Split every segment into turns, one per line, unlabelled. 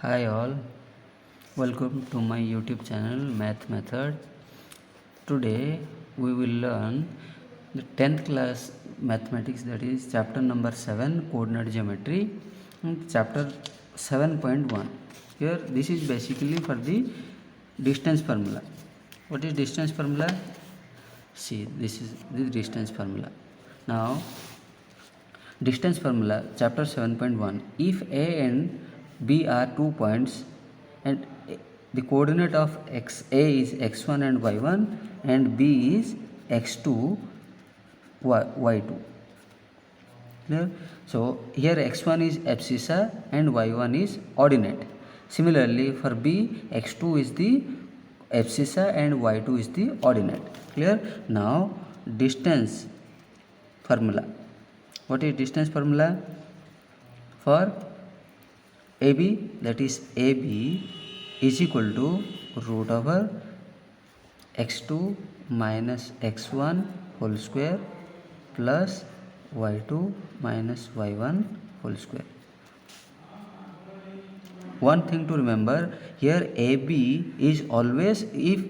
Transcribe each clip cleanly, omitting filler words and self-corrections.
Hi all, welcome to my YouTube channel Math Method. Today we will learn the 10th class mathematics, that is chapter number 7 coordinate geometry and chapter 7.1. Here this is basically for the distance formula. What is distance formula? See, this is the distance formula. Now distance formula, chapter 7.1. If A and B are 2 points and the coordinate of A is x1 and y1 and B is x2, y2. Clear? So here x1 is abscissa and y1 is ordinate. Similarly for B, x2 is the abscissa and y2 is the ordinate. Clear? Now distance formula. What is distance formula? For AB, that is AB is equal to root over x2 minus x1 whole square plus y2 minus y1 whole square. One thing to remember, here AB is always, if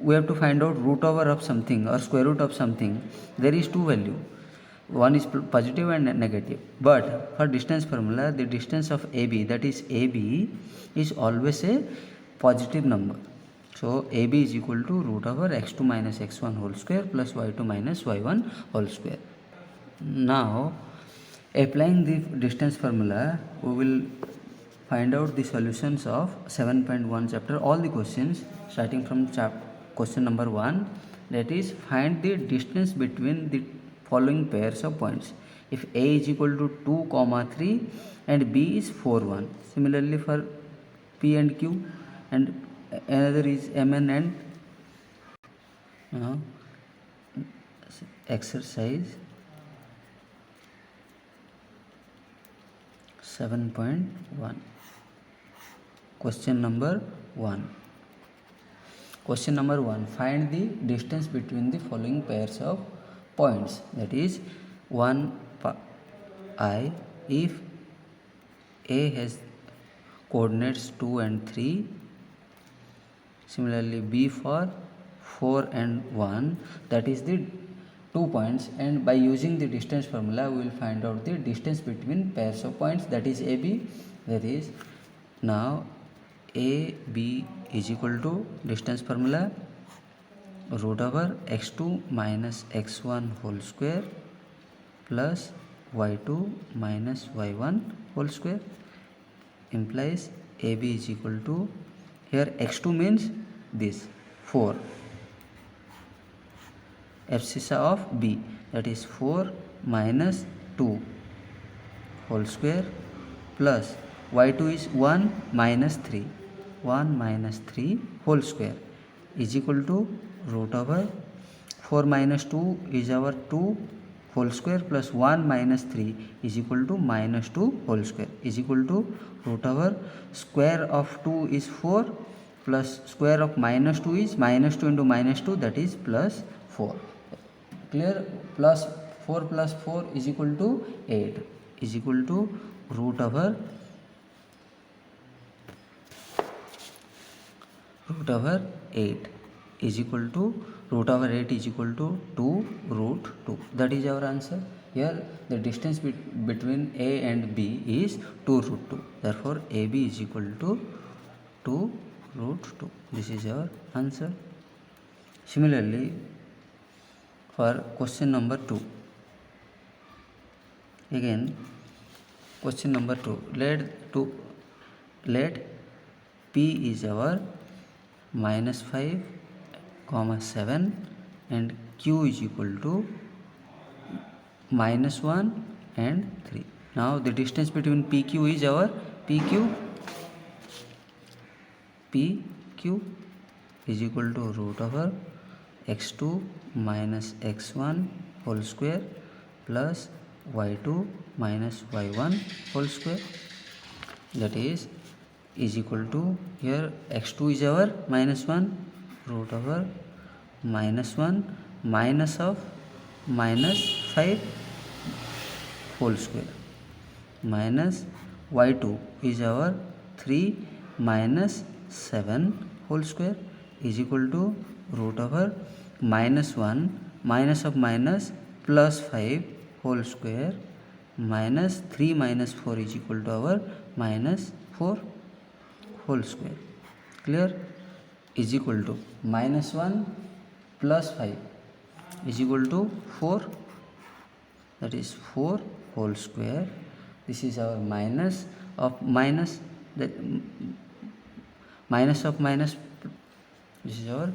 we have to find out root over of something or square root of something, there is two value. One is positive and negative, but for distance formula, the distance of AB, that is AB, is always a positive number. So AB is equal to root over x2 minus x1 whole square plus y2 minus y1 whole square. Now applying the distance formula, we will find out the solutions of 7.1 chapter, all the questions starting from question number 1, that is find the distance between the following pairs of points. If A is equal to 2, 3 and B is 4, 1. Similarly for P and Q, and another is Mn and exercise 7.1. Question number 1. Question number 1. Find the distance between the following pairs of points. That is 1 I if A has coordinates 2 and 3. Similarly B for 4 and 1. That is the 2 points, and by using the distance formula we will find out the distance between pairs of points, that is AB. That is, now AB is equal to distance formula root over x2 minus x1 whole square plus y2 minus y1 whole square implies AB is equal to, here x2 means this 4, abscissa of B, that is 4 minus 2 whole square plus y2 is 1 minus 3, 1 minus 3 whole square is equal to root over 4 minus 2 is our 2 whole square plus 1 minus 3 is equal to minus 2 whole square is equal to root over square of 2 is 4 plus square of minus 2 is minus 2 into minus 2, that is plus 4. Clear? Plus 4 plus 4 is equal to 8 is equal to root over 8 is equal to root over 8 is equal to 2 root 2. That is our answer. Here the distance between A and B is 2 root 2. Therefore AB is equal to 2 root 2. This is our answer. Similarly for question number 2. Again question number 2. Let P is our minus 5, 7 and Q is equal to minus 1 and 3. Now the distance between PQ is our PQ is equal to root over x2 minus x1 whole square plus y2 minus y1 whole square, that is equal to, here x2 is our minus 1 root over minus 1 minus of minus 5 whole square minus y2 is our 3 minus 7 whole square is equal to root over minus 1 minus of minus plus 5 whole square minus 3 minus 4 is equal to our minus 4 whole square. Clear? Is equal to minus 1 plus 5 is equal to 4, that is 4 whole square. This is our minus of minus, that minus of minus, this is our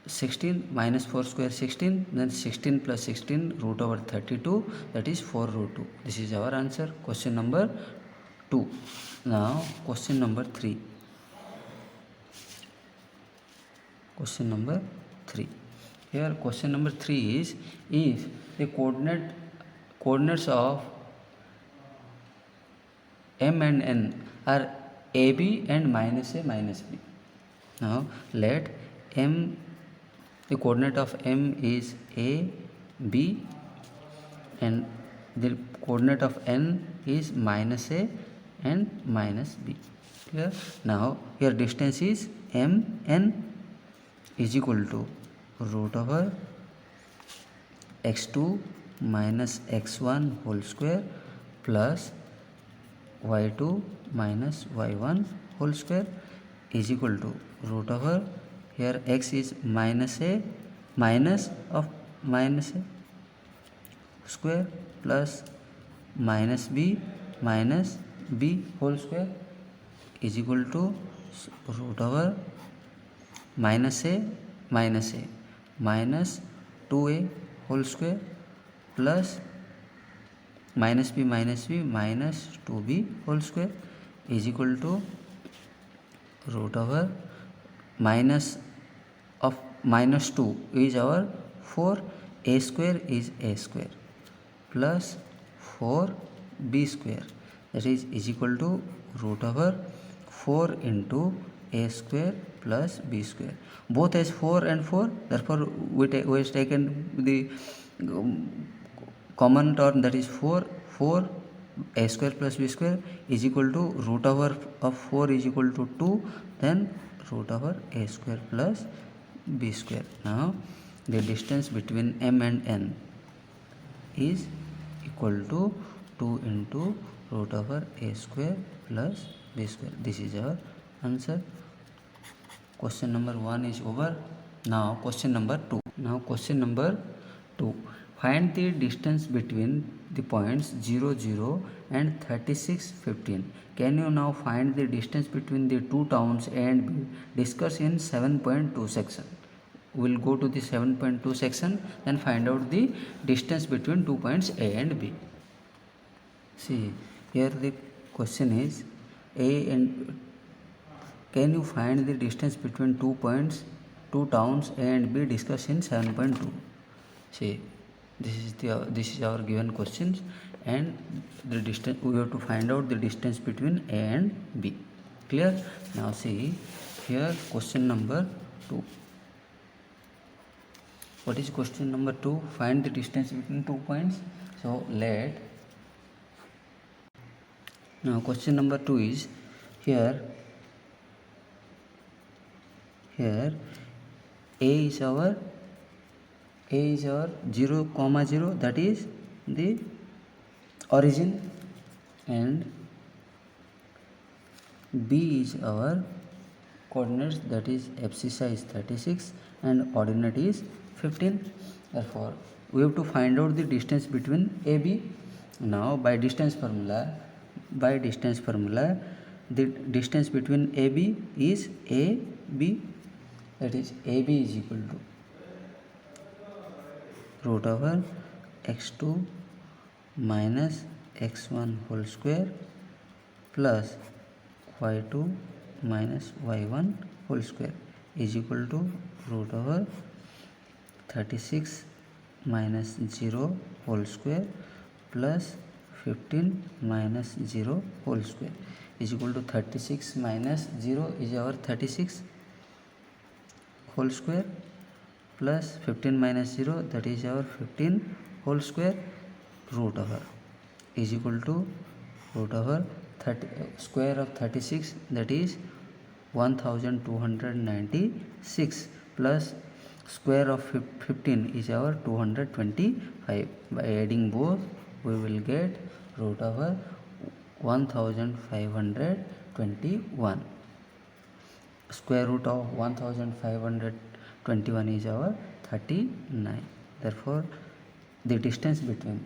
16 minus 4 square 16, then 16 plus 16 root over 32, that is 4 root 2. This is our answer, question number 2. Now question number 3. Question number 3. Here question number 3 is, if the coordinates of m and n are ab and minus a minus b. Now let m, the coordinate of m is a, b, and the coordinate of n is minus a and minus b. Clear? Now here distance is m, n is equal to root over x2 minus x1 whole square plus y2 minus y1 whole square is equal to root over, here x is minus a, minus of minus a square plus minus b whole square is equal to root over minus a minus 2a whole square plus minus b minus 2b whole square is equal to root over minus of minus 2 is our 4, a square is a square plus 4b square, that is equal to root over 4 into a square plus b square. Both as 4 and 4, therefore we have taken the common term, that is 4 a square plus b square is equal to root over of 4 is equal to 2, then root over a square plus b square. Now the distance between m and n is equal to 2 into root over a square plus b square. This is our answer. Question number 1 is over. Now question number 2. Find the distance between the points 0, 0 and 36, 15. Can you now find the distance between the two towns A and B? Discuss in 7.2 section. We will go to the 7.2 section, then find out the distance between 2 points A and B. See, here the question is A and, can you find the distance between 2 points, 2 towns A and B? Discuss in 7.2. See, this is our given questions, and the distance, we have to find out the distance between A and B. Clear? Now see here question number 2. What is question number 2? Find the distance between 2 points. So let, now question number 2 is, here A is our 0, 0, that is the origin, and B is our coordinates, that is abscissa is 36 and ordinate is 15. Therefore we have to find out the distance between AB. Now by distance formula, the distance between AB is AB, that is AB is equal to root over x2 minus x1 whole square plus y2 minus y1 whole square is equal to root over 36 minus 0 whole square plus 15 minus 0 whole square is equal to 36 minus 0 is our 36 whole square plus 15 minus 0, that is our 15 whole square, root over is equal to root over square of 36, that is 1296, plus square of 15 is our 225. By adding both we will get root over 1521. Square root of 1521 is our 39. Therefore the distance between,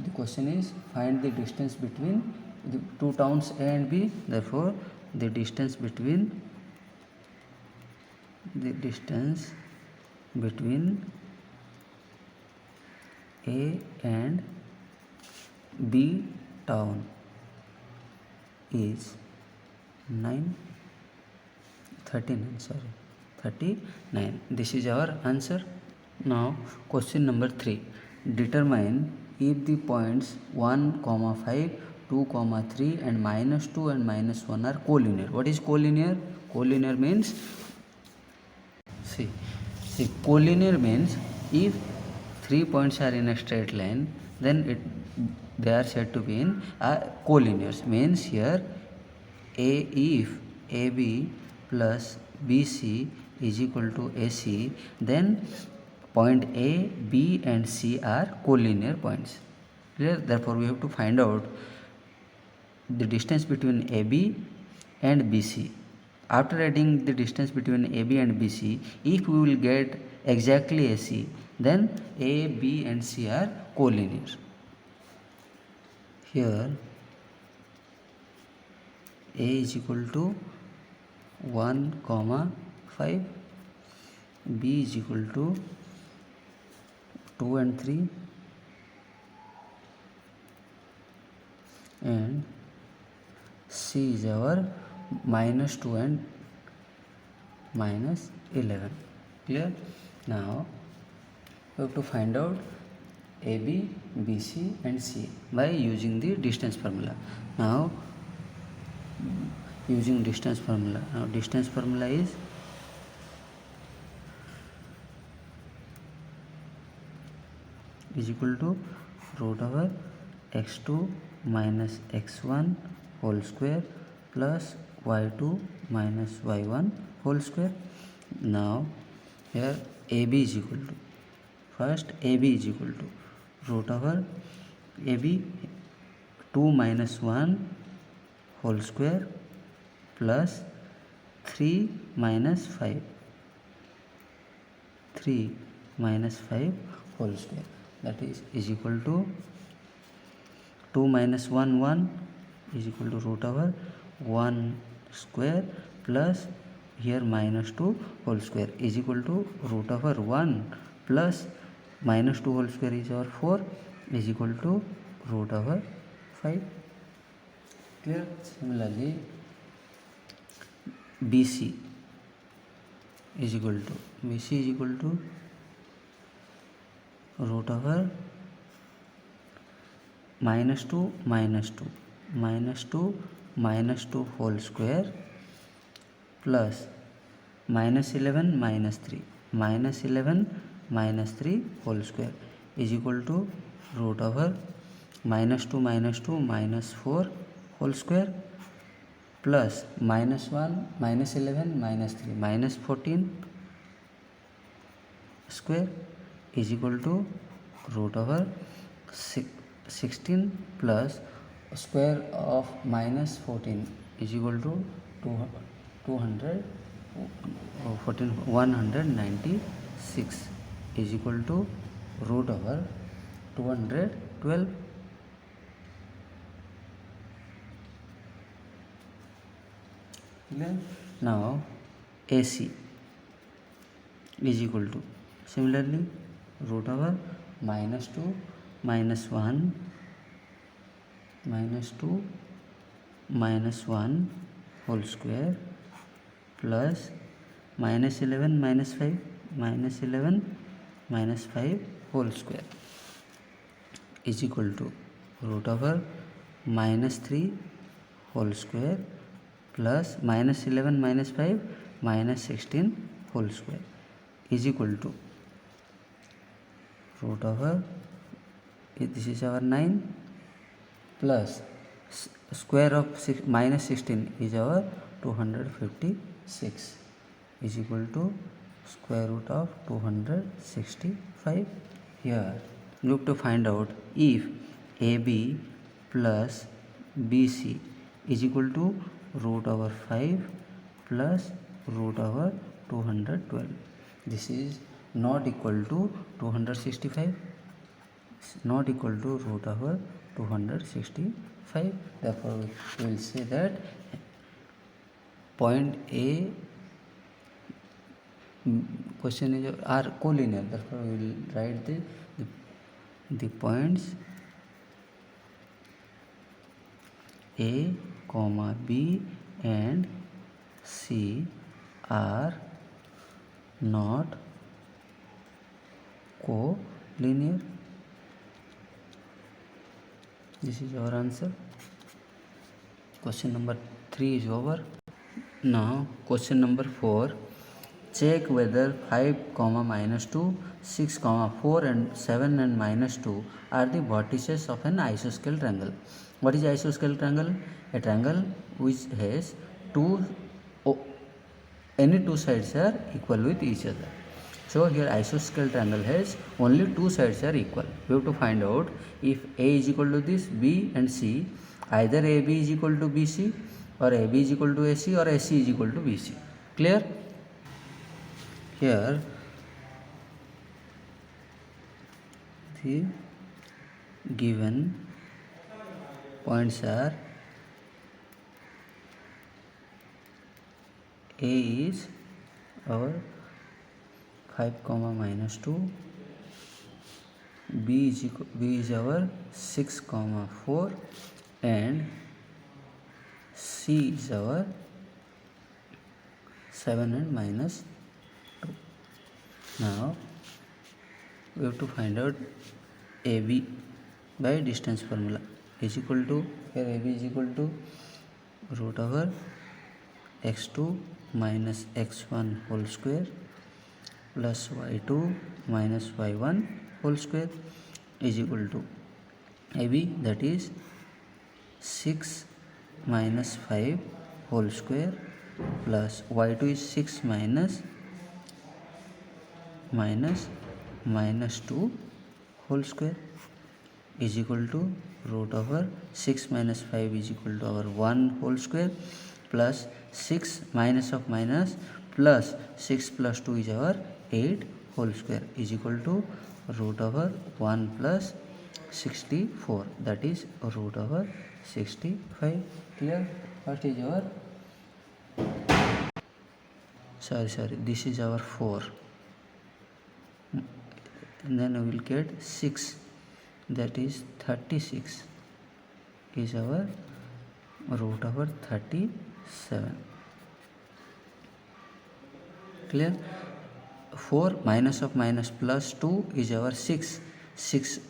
the question is find the distance between the two towns A and B. Therefore the distance between A and B town is 39. This is our answer. Now question number 3. Determine if the points 1, 5, 2, 3 and -2 and -1 are collinear. What is collinear? Collinear means, see collinear means if 3 points are in a straight line, then they are said to be in collinears. Means here if AB plus BC is equal to AC, then point A, B and C are collinear points. Clear? Therefore we have to find out the distance between AB and BC. After adding the distance between AB and BC, if we will get exactly AC, then A, B and C are collinear. Here A is equal to 1, 5, B is equal to 2 and 3 and C is our -2 and -11. Clear? Now we have to find out AB, BC and C by using the distance formula. Now using distance formula, distance formula is equal to root over x2 minus x1 whole square plus y2 minus y1 whole square. Now here AB is equal to, first AB is equal to root over AB 2 minus 1 whole square plus 3 minus 5 whole square, that is equal to 2 minus 1 is equal to root over 1 square plus here -2 whole square is equal to root over 1 plus -2 whole square is our 4 is equal to root over 5. Clear? Similarly BC is equal to root over -2 whole square plus -11 -3 whole square is equal to root over -2 -4 whole square plus -1 -11 -3 -14 square is equal to root over 16 plus square of -14 is equal to 196 is equal to root over 212. Now AC is equal to, similarly root over -2 -1 whole square plus -11 -5 whole square is equal to root over -3 whole square plus -11 -5 -16 whole square is equal to root over, this is our 9 plus square of minus 16 is our 256 is equal to square root of 265. Here you have to find out if AB plus BC is equal to root over 5 plus root over 212. This is not equal to 265, not equal to root over 265. Therefore we will say that point A question is are collinear. Therefore we will write the points A, comma B and C are not collinear. This is our answer. Question number 3 is over. Now question number 4. Check whether 5, minus 2, 6, 4 and 7 and minus 2 are the vertices of an isosceles triangle. What is isosceles triangle? A triangle which has any two sides are equal with each other. So here isosceles triangle has only two sides are equal. We have to find out if A is equal to this, B and C, either AB is equal to BC or AB is equal to AC or AC is equal to BC. Clear? Here the given points are A is our 5, minus 2, B is our 6, 4 and C is our 7 and minus 2. Now we have to find out AB by distance formula is equal to, here AB is equal to root over x2 minus x1 whole square plus y2 minus y1 whole square is equal to AB, that is 6 minus 5 whole square plus y2 is 6 minus 2 whole square is equal to root over 6 minus 5 is equal to our 1 whole square plus 6 minus of minus plus 6 plus 2 is our 8 whole square is equal to root over 1 plus 64, that is root over 65. Clear? What is our sorry this is our 4 and then we will get 6, that is 36 is our root over 37. Clear? 4 minus of minus plus 2 is our 6. 6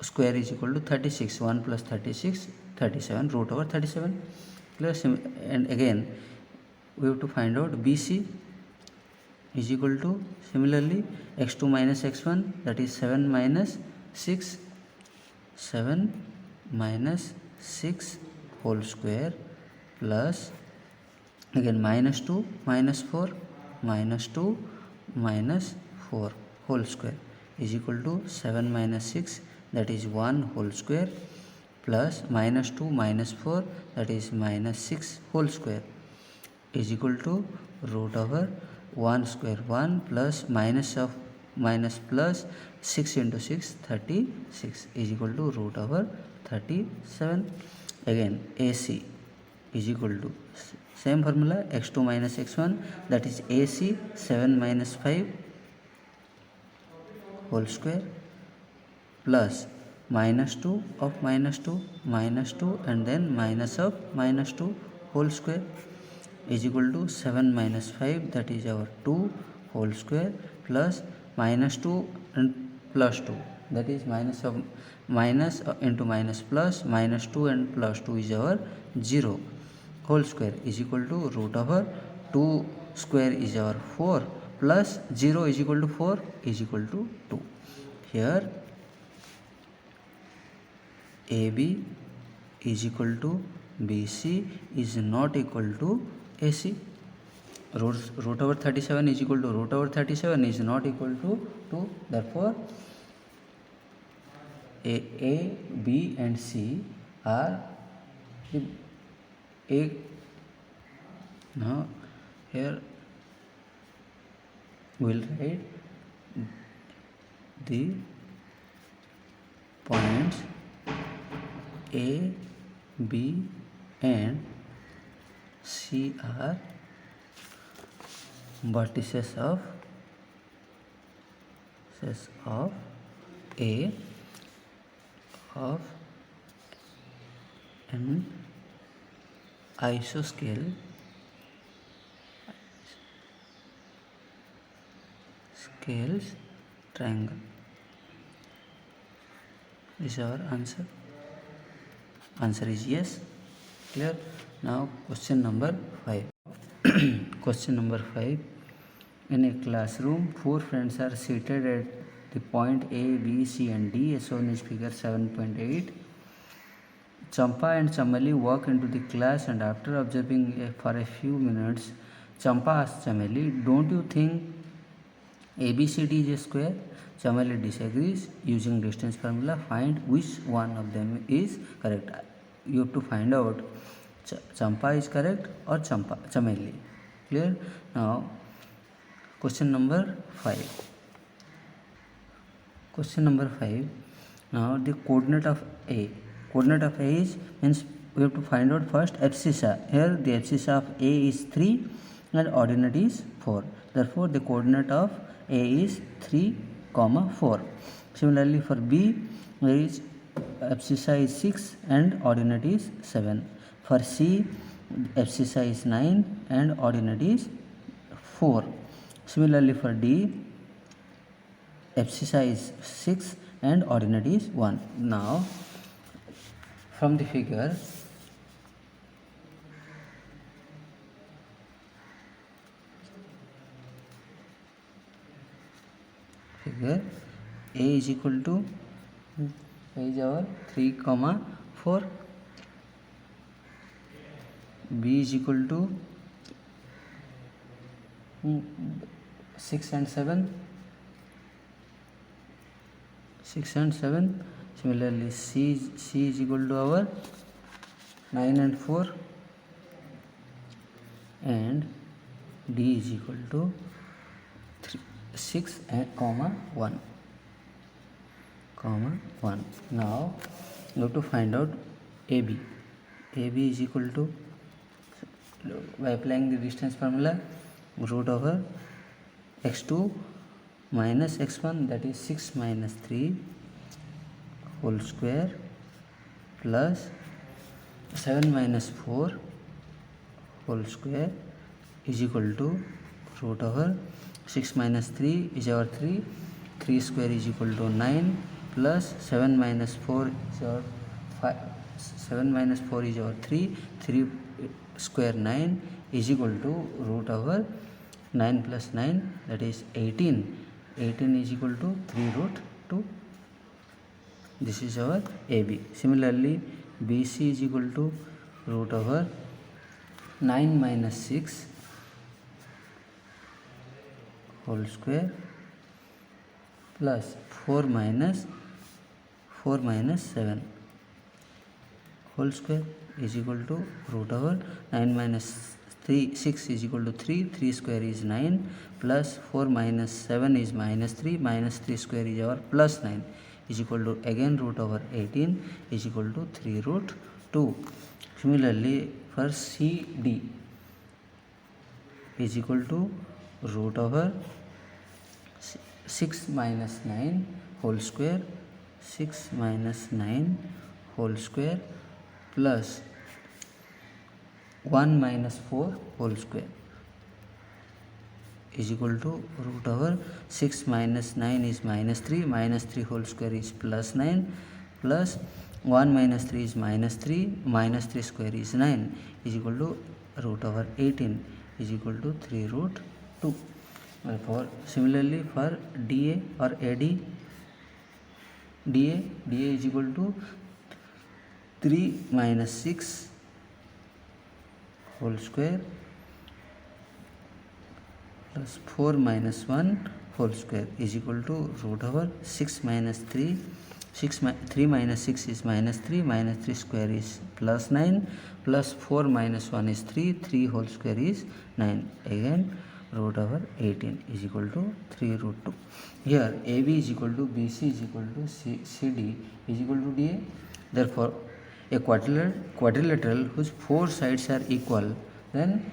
square is equal to 36. 1 plus 36, 37, root over 37. Clear? And again we have to find out BC is equal to, similarly, x2 minus x1, that is 7 minus 6, 7 minus 6 whole square plus again minus 2 minus 4 minus 2 minus 4 whole square is equal to 7 minus 6, that is 1 whole square plus minus 2 minus 4, that is minus 6 whole square is equal to root over 1 square 1 plus minus of minus plus 6 into 6, 36 is equal to root over 37. Again AC is equal to same formula, x2 minus x1, that is AC 7 minus 5 whole square plus minus 2 of minus 2 and then minus of minus 2 whole square is equal to 7 minus 5, that is our 2 whole square plus minus 2 and plus 2, that is minus of minus into minus plus minus 2 and plus 2 is our 0 whole square is equal to root over 2 square is our 4 plus 0 is equal to 4 is equal to 2. Here AB is equal to BC is not equal to AC. Root over 37 is equal to root over 37 is not equal to 2. Therefore, A, B and C are A. Now here we'll write the points A, B and C are vertices of A of an isosceles triangle. This is our answer. Answer is yes. Clear? Now question number 5. Question number 5. In a classroom, 4 friends are seated at the point A, B, C and D as shown in figure 7.8. Champa and Chameli walk into the class, and after observing for a few minutes, Champa asks Chameli, "Don't you think ABCD is a square?" Chameli disagrees. Using distance formula, find which one of them is correct. You have to find out Champa is correct or Chameli. Clear? Now question number 5. Question number 5. Now the coordinate of A. Coordinate of A is means we have to find out first abscissa. Here the abscissa of A is 3 and ordinate is 4. Therefore the coordinate of A is 3, 4. Similarly for B, there is abscissa is 6 and ordinate is 7. For C, abscissa is 9 and ordinate is 4. Similarly for D, abscissa is 6 and ordinate is 1. Now from the figure, A is equal to is our 3, 4. B is equal to 6 and 7. 6 and 7. Similarly, C is equal to our 9 and 4, and D is equal to 6 and 1. Now we have to find out AB. AB is equal to, by applying the distance formula, root over x2 minus x1, that is 6 minus 3 whole square plus 7 minus 4 whole square is equal to root over 6 minus 3 is our 3 square is equal to 9 plus 7 minus 4 is our 5. 7 minus 4 is our 3 square 9 is equal to root over 9 plus 9, that is 18 is equal to 3 root 2. This is our AB. Similarly, BC is equal to root over 9 minus 6 whole square plus 4 minus 7 whole square is equal to root over 9 minus 6 is equal to 3 square is 9 plus 4 minus 7 is minus 3 square is our plus 9 is equal to again root over 18 is equal to 3 root 2. Similarly for CD is equal to root over 6 minus 9 whole square, 6 minus 9 whole square plus 1 minus 4 whole square is equal to root over 6 minus 9 is minus 3 whole square is plus 9 plus 1 minus 3 is minus 3 square is 9 is equal to root over 18 is equal to 3 root 2. Therefore, similarly for DA or AD, DA is equal to 3 minus 6 whole square plus 4 minus 1 whole square is equal to root over 6 minus 3. 3 minus 6 is minus 3, minus 3 square is plus 9, plus 4 minus 1 is 3, 3 whole square is 9. Again root over 18 is equal to 3 root 2. Here AB is equal to BC is equal to CD is equal to DA. Therefore a quadrilateral whose 4 sides are equal, then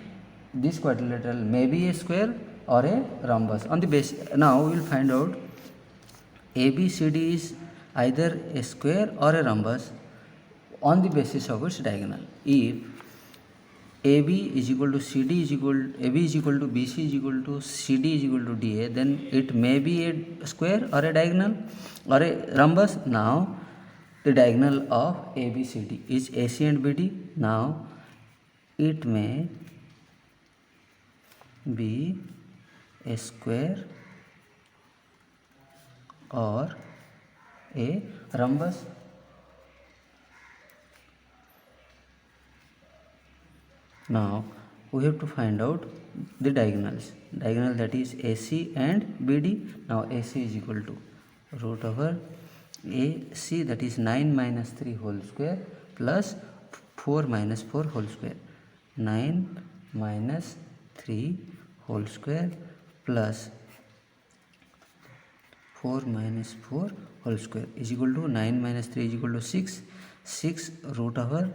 this quadrilateral may be a square or a rhombus. On the base, now we will find out ABCD is either a square or a rhombus on the basis of its diagonal. If AB is equal to CD is equal, AB is equal to BC is equal to CD is equal to DA, then it may be a square or a diagonal or a rhombus. Now the diagonal of ABCD is AC and BD. Now it may be a square or a rhombus. Now we have to find out the diagonals. Diagonal, that is AC and BD. Now AC is equal to root over AC, that is 9 minus 3 whole square plus 4 minus 4 whole square. 9 minus 3 whole square plus 4 minus 4 whole square is equal to 9 minus 3 is equal to 6. 6 root over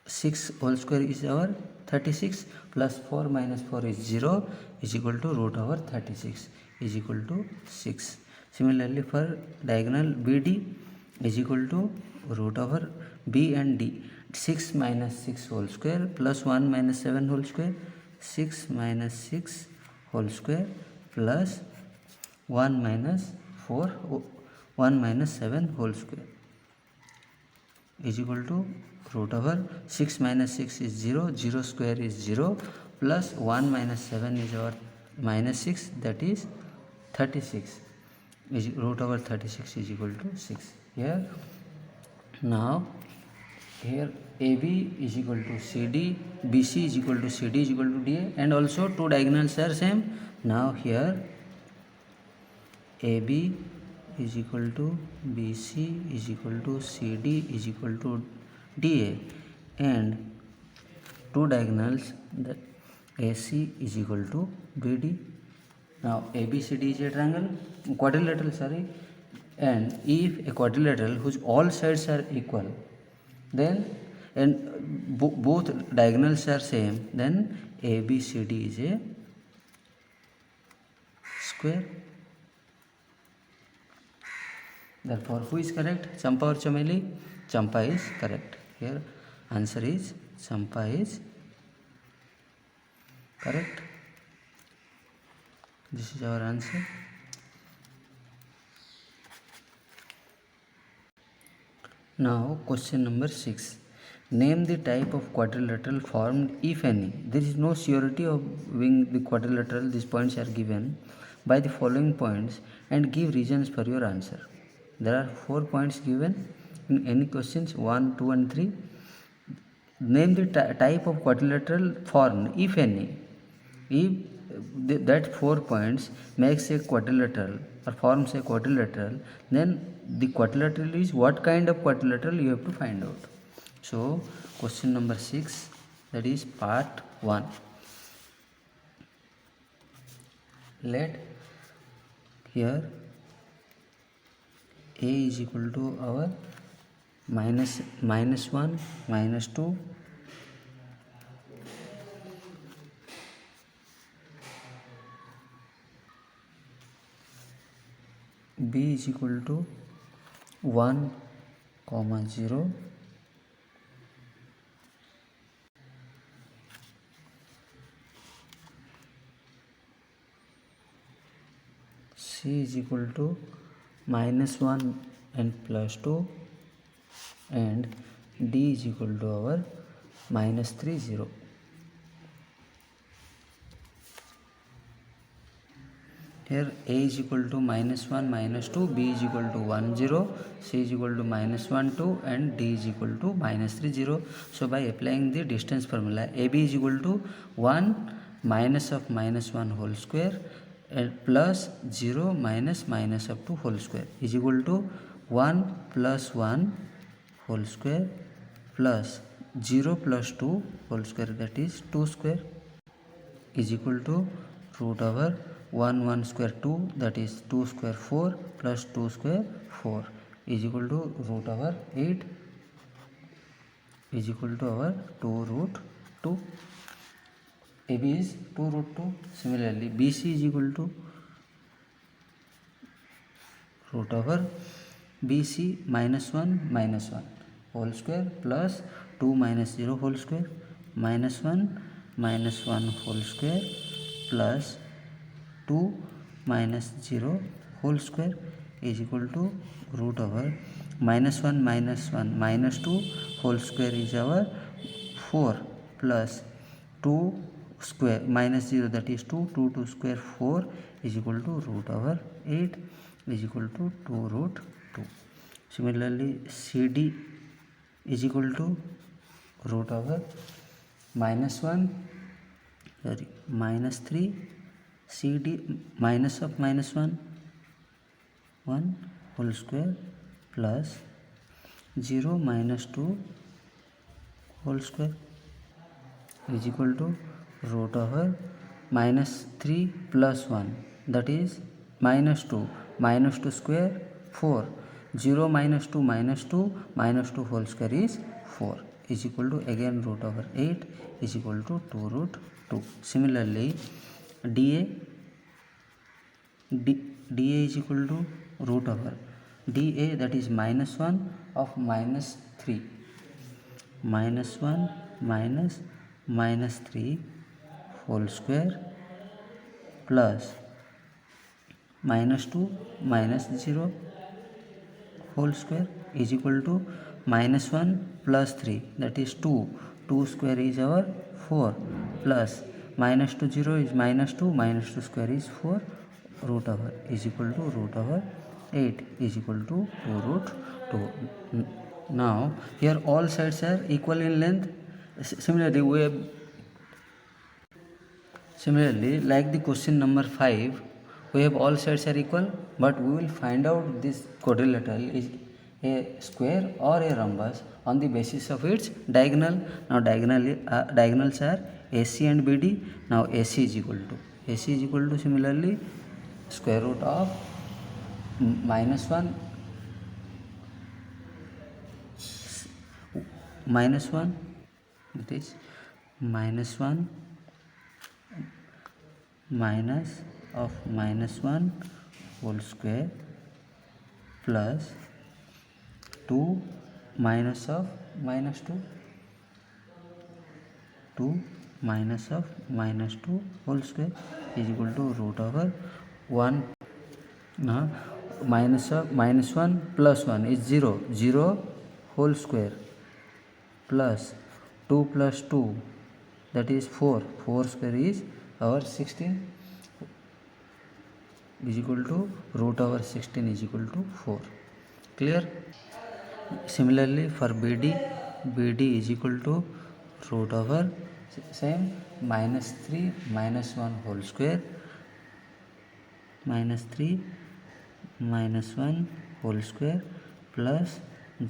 6 whole square is our 36 plus 4 minus 4 is 0 is equal to root over 36 is equal to 6. Similarly for diagonal BD is equal to root over B and D. 6 minus 6 whole square plus 1 minus 7 whole square. 6 minus 6 whole square plus 1 minus 4 1 minus 7 whole square is equal to root over 6 minus 6 is 0, 0 square is 0 plus 1 minus 7 is our minus 6, that is 36 is root over 36 is equal to 6. Here now here AB is equal to CD, BC is equal to CD is equal to DA, and also two diagonals are same. Now here AB is equal to BC is equal to CD is equal to DA, and two diagonals, that AC is equal to BD. Now ABCD is a triangle, quadrilateral, sorry, and if a quadrilateral whose all sides are equal, then and both diagonals are same, then ABCD is a square. Therefore who is correct, Champa or Chameli? Champa is correct. Here answer is Champa is correct. This is our answer. Now question number 6. Name the type of quadrilateral formed, if any. There is no surety of being the quadrilateral. These points are given by the following points and give reasons for your answer. There are 4 points given in any questions, 1, 2 and 3. Name the type of quadrilateral formed, if any. If that 4 points makes a quadrilateral or forms a quadrilateral, then the quadrilateral is what kind of quadrilateral you have to find out. So question number 6, that is part 1. Let here A is equal to our minus 1, minus 2, B is equal to 1, 0, C is equal to minus 1 and plus 2, and D is equal to our minus 3, 0. Here a is equal to -1 -2, b is equal to 1 0, c is equal to -1 2, and d is equal to -3 0. So by applying the distance formula, ab is equal to 1 minus of -1 whole square plus 0 minus of 2 whole square is equal to 1 plus 1 whole square plus 0 plus 2 whole square, that is 2 square, is equal to root over 1 square 2, that is 2 square 4 plus 2 square 4 is equal to root over 8 is equal to our 2 root 2. AB is 2 root 2. Similarly, BC is equal to root over BC -1 whole square plus 2 minus 0 whole square -1 whole square plus 2 minus 0 whole square is equal to root over -1 minus 2 whole square is our 4 plus 2 square minus 0, that is 2 square 4 is equal to root over 8 is equal to 2 root 2. Similarly, CD is equal to root over -1 -3 CD minus of -1 1 whole square plus 0 minus 2 whole square is equal to root over -3 plus 1, that is -2 square 4, 0 minus 2 whole square is 4 is equal to again root over 8 is equal to 2 root 2. Similarly, DA is equal to root over DA, that is -1 of -3 -1 minus -3 whole square plus -2 minus 0 whole square is equal to -1 plus 3, that is 2 square is our 4 plus -2 0 is -2 square is 4 root over is equal to root over 8 is equal to 2 root 2. Now here all sides are equal in length. Similarly, like the question number 5, we have all sides are equal, but we will find out this quadrilateral is a square or a rhombus on the basis of its diagonal. Now diagonals are AC and BD. Now AC is equal to similarly square root of -1 that is -1 minus of -1 whole square plus 2 minus of -2 2 minus of -2 whole square is equal to root over 1. Now -1 plus 1 is 0 whole square plus 2 plus 2, that is 4 square is our 16 is equal to root over 16 is equal to 4. Clear? Similarly, for BD is equal to root over same -3 -1 whole square -3 -1 whole square plus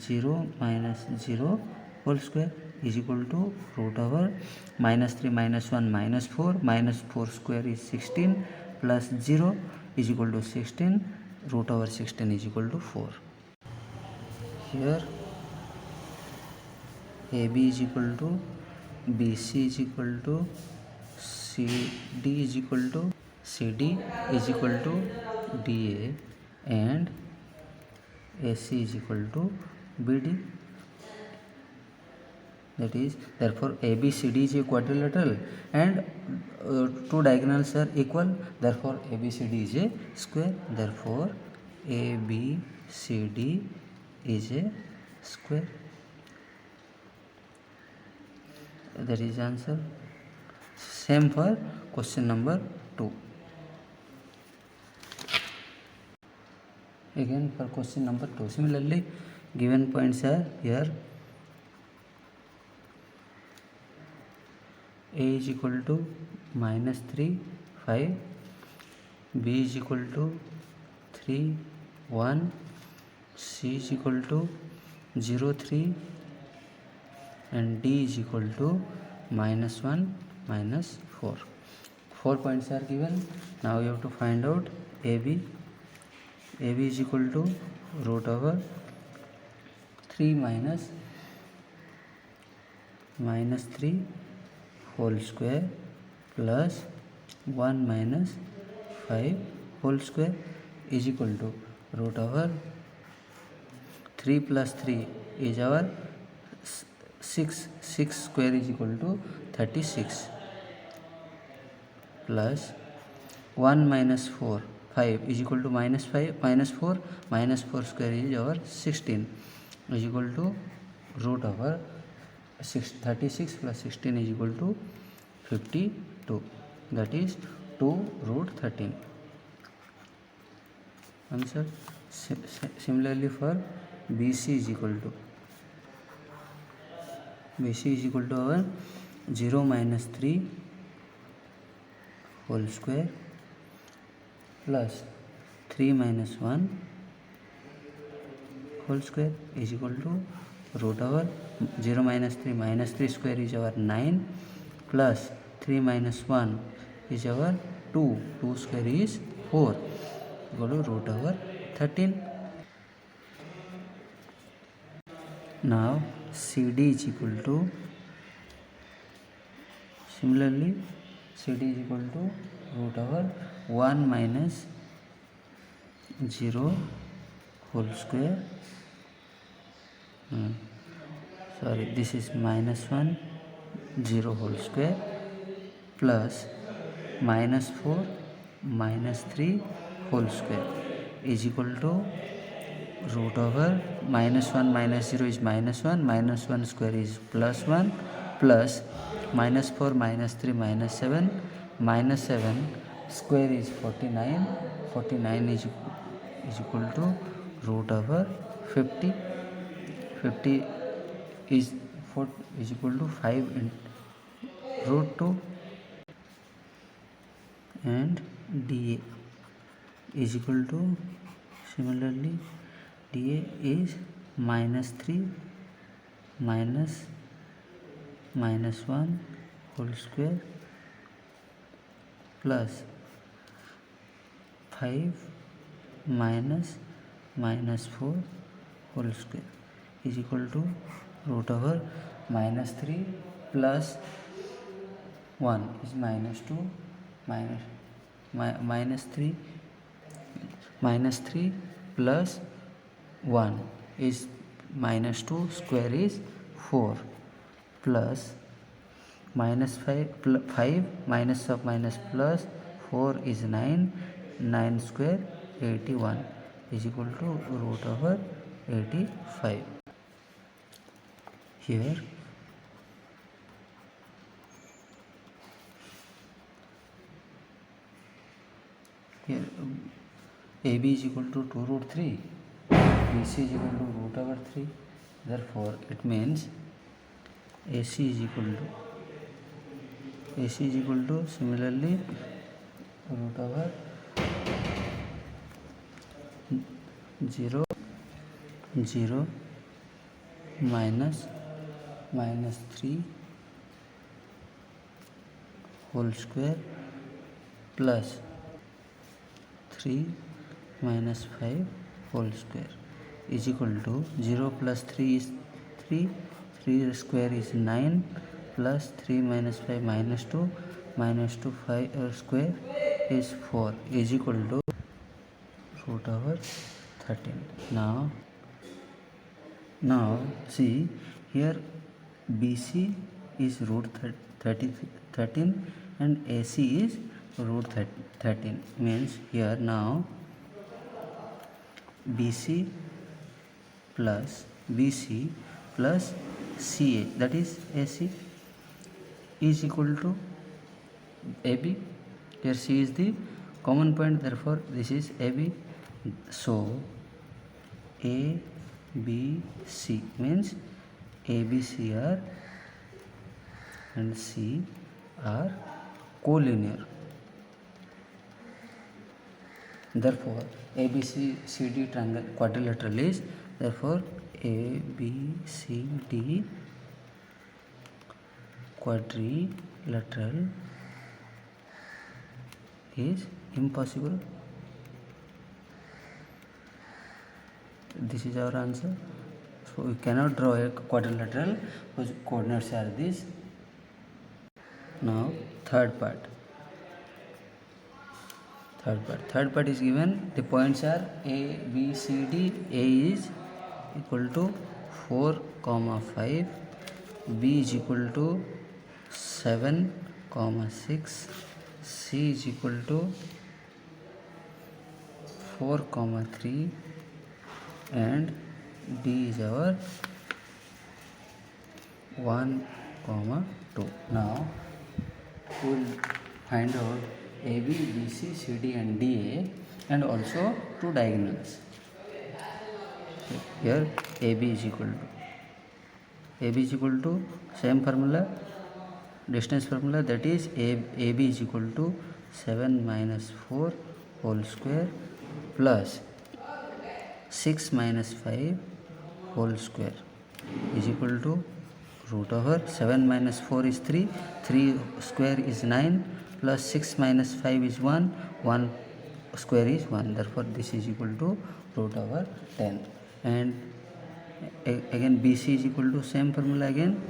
0 minus 0 whole square is equal to root over -3 -1 -4 square is 16 plus 0 is equal to 16 root over 16 is equal to 4. Here AB is equal to BC is equal to CD is equal to DA and AC is equal to BD. That is, therefore ABCD is a quadrilateral and two diagonals are equal, therefore ABCD is a square, therefore ABCD is a square. That is answer. Same for question number 2. again for question number 2. Similarly, given points are here. A is equal to -3 5, B is equal to 3 1, C is equal to 0 3, and D is equal to -1 -4. 4 points are given. Now you have to find out AB. AB is equal to root over 3 minus 3 whole square plus 1 minus 5 whole square is equal to root over 3 plus 3 is our 6. 6 square is equal to 36 plus 1 minus 4 5 is equal to -5 minus 4 square is our 16 is equal to root over 36 plus 16 is equal to 52, that is 2 root 13. Answer. Similarly for BC is equal to our 0 minus 3 whole square plus 3 minus 1 whole square is equal to root over 0 minus 3 square is our 9 plus 3 minus 1 is our 2 square is 4 equal to root over 13. Now CD is equal to, similarly CD is equal to root over 1 minus 0 whole square, this is -1 0 whole square plus -4 minus 3 whole square is equal to root over -1 minus 0 is -1, -1 square is +1 plus -4 minus 3 -7, -7 square is 49, 49 is equal to root over 50, 50 is equal to 5 into root 2, and dA is equal to, similarly dA is -3 minus -1 whole square plus 5 minus -4 whole square is equal to root over -3 plus 1 is -2 -3 plus 1 is -2 square is 4 plus -5 minus of minus plus 4 is 9, 9 square 81 is equal to root over 85. Here AB is equal to 2 root 3, BC is equal to root over 3, therefore it means AC is equal to similarly root over 0 0 minus -3 whole square plus 3 minus 5 whole square is equal to 0 plus 3 is 3, 3 square is 9 plus 3 minus 5 -2 5 square is 4 is equal to root over 13. Now see here, BC is root 13 and AC is root 13, means here now BC plus CA, that is AC, is equal to AB. Here C is the common point, therefore this is AB. So A, B, C means A, B, C are and C are collinear. Therefore, ABCD triangle quadrilateral is therefore ABCD quadrilateral is impossible. This is our answer. So we cannot draw a quadrilateral whose coordinates are these. Now third part is given. The points are A, B, C, D. A is equal to 4, 5. B is equal to 7, 6. C is equal to 4, 3. And D is our 1, 2. Now we will find out AB, BC, CD and DA and also two diagonals. Here AB is equal to same formula, distance formula, that is AB is equal to 7 minus 4 whole square plus 6 minus 5 whole square is equal to root over 7 minus 4 is 3 square is 9 plus 6 minus 5 is 1 square is 1. Therefore this is equal to root over 10. And again BC is equal to same formula again,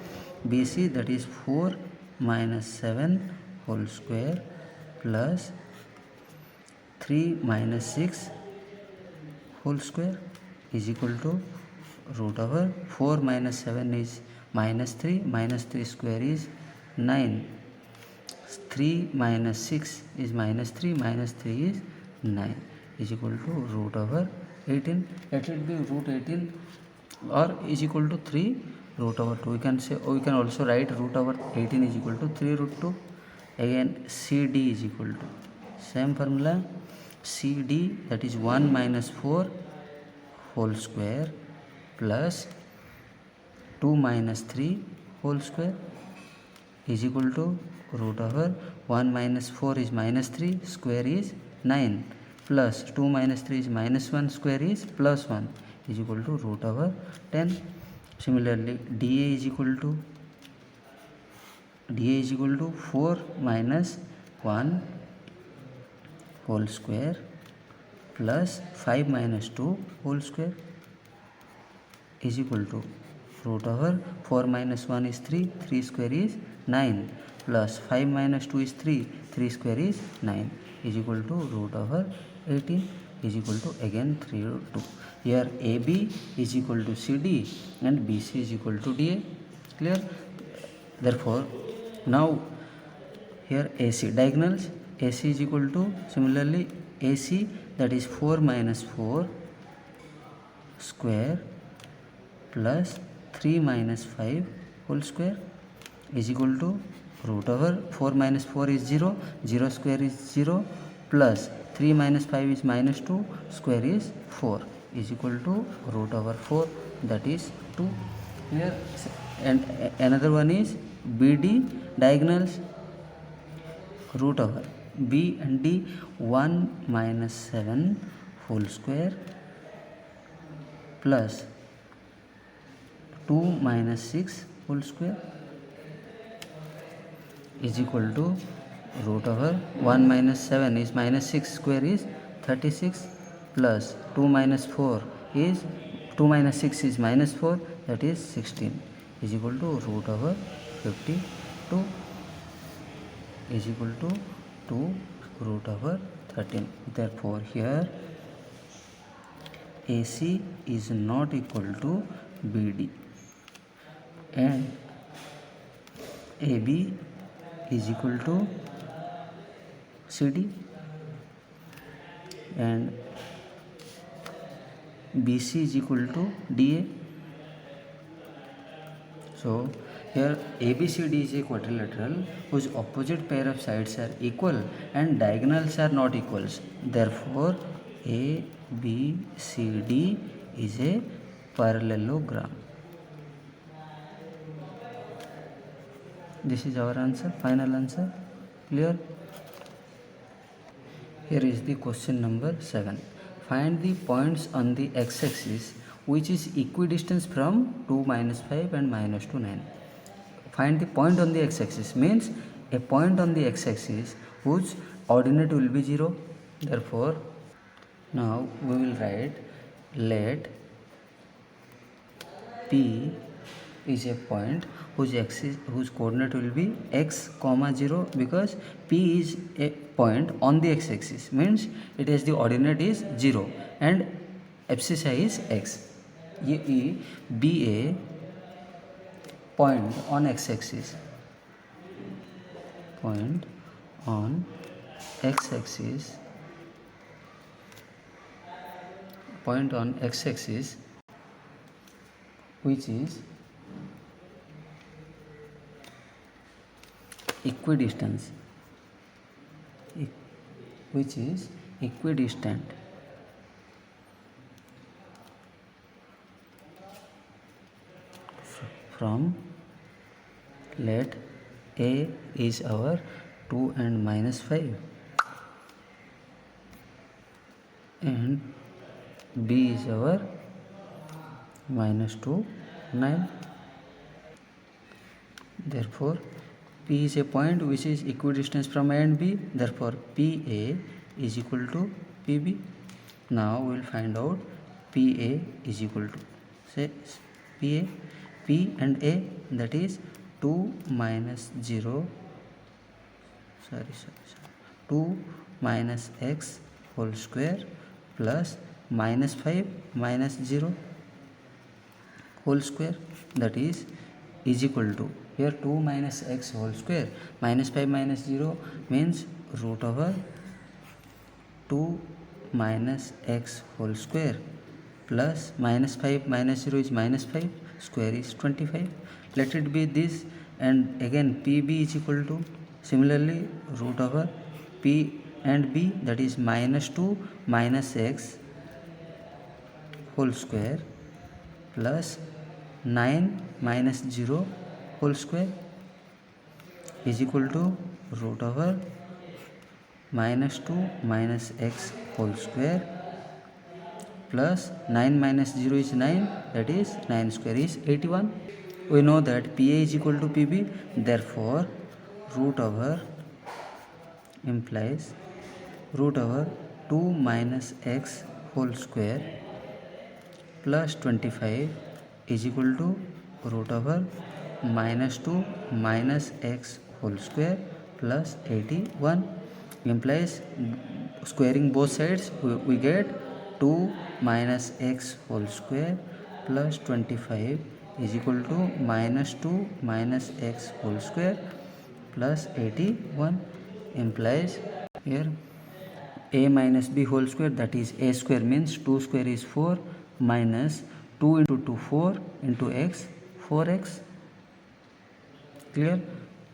BC, that is 4 minus 7 whole square plus 3 minus 6 whole square is equal to root over 4 minus 7 is minus 3 square is 9, 3 minus 6 is minus 3 is 9 is equal to root over 18. Let it be root 18 or is equal to 3 root over 2. We can also write root over 18 is equal to 3 root 2. Again CD is equal to same formula, CD, that is 1 minus 4 whole square plus 2 minus 3 whole square is equal to root over 1 minus 4 is minus 3 square is 9 plus 2 minus 3 is minus 1 square is plus 1 is equal to root over 10. Similarly DA is equal to 4 minus 1 whole square plus 5 minus 2 whole square is equal to root over 4 minus 1 is 3 square is 9 plus 5 minus 2 is 3 square is 9 is equal to root over 18 is equal to again 3 root 2. Here AB is equal to CD and BC is equal to DA. Clear? Therefore now here AC diagonals, AC is equal to similarly AC, that is 4 minus 4 square plus 3 minus 5 whole square is equal to root over 4 minus 4 is 0 square is 0 plus 3 minus 5 is minus 2 square is 4 is equal to root over 4, that is 2. Here and another one is BD diagonals, root over B and D 1 minus 7 whole square plus 2 minus 6 whole square is equal to root over 1 minus 7 is minus 6 square is 36 plus 2 minus 4 is 2 minus 6 is minus 4, that is 16 is equal to root over 52 is equal to 2 root over 13. Therefore here AC is not equal to BD and AB is equal to CD and BC is equal to DA. So here ABCD is a quadrilateral whose opposite pair of sides are equal and diagonals are not equals. Therefore ABCD is a parallelogram. This is our answer, final answer. Clear? Here is the question number 7. Find the points on the x-axis which is equidistant from 2, -5 and -2, 9. Find the point on the x-axis means a point on the x-axis whose ordinate will be 0. Therefore, now we will write, let P is a point whose coordinate will be x, 0, because P is a point on the x-axis, means it has the ordinate is 0 and abscissa is x. Be a point on x-axis, point on x-axis, point on x-axis which is equidistant, which is equidistant from, let A is our 2 and -5 and B is our -2, 9. Therefore, P is a point which is equidistant from A and B. Therefore, PA is equal to PB. Now we will find out PA is equal to, say, PA, P and A, that is 2 0, 2 minus x whole square plus -5 minus 0 whole square, that is equal to, here 2 minus x whole square -5 minus 0 means root over 2 minus x whole square plus -5 minus 0 is -5, square is 25. Let it be this, and again PB is equal to, similarly, root over P and B, that is -2 minus x whole square plus 9 minus 0 whole square is equal to root over -2 minus x whole square plus 9 minus 0 is 9, that is 9 square is 81. We know that PA is equal to PB, therefore root over implies root over 2 minus x whole square plus 25 is equal to root over -2 minus x whole square plus 81, implies squaring both sides we get 2 minus x whole square plus 25 is equal to -2 minus x whole square plus 81, implies here a minus b whole square, that is a square, means 2 square is 4 minus 2 into 2 4 into x 4x, clear,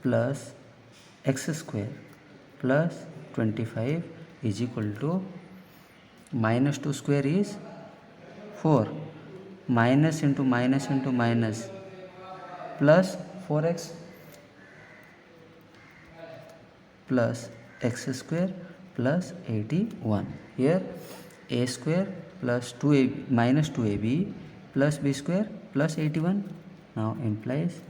plus x square plus 25 is equal to -2 square is 4 minus into minus into minus plus 4x plus x square plus 81. Here a square plus 2ab minus 2ab plus b square plus 81. Now implies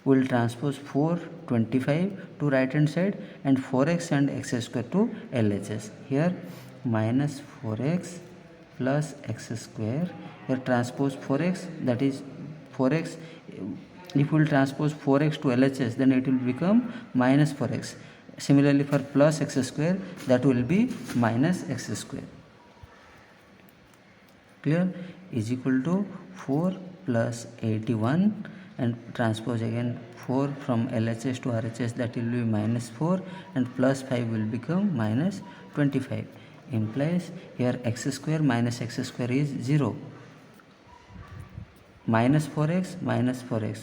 we will transpose 425 to right hand side and 4x and x square to LHS. Here minus 4x plus x square, here transpose 4x, that is 4x. If we will transpose 4x to LHS, then it will become minus 4x. Similarly, for plus x square, that will be minus x square. Clear? Is equal to 4 plus 81, and transpose again 4 from LHS to RHS, that will be minus 4, and plus 5 will become minus 25. Implies here x square minus x square is 0. Minus 4x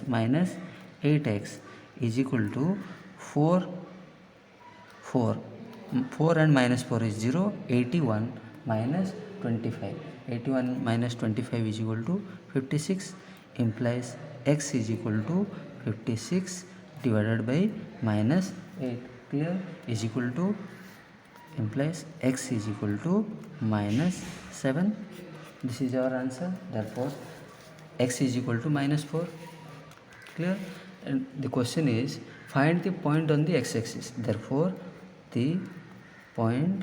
minus 8x is equal to 4 and minus 4 is 0, 81 minus 25. 81 minus 25 is equal to 56, implies x is equal to 56 divided by minus 8. Clear? Is equal to, implies x is equal to minus 7. This is our answer. Therefore x is equal to minus 4. Clear? And the question is, find the point on the x-axis. Therefore the point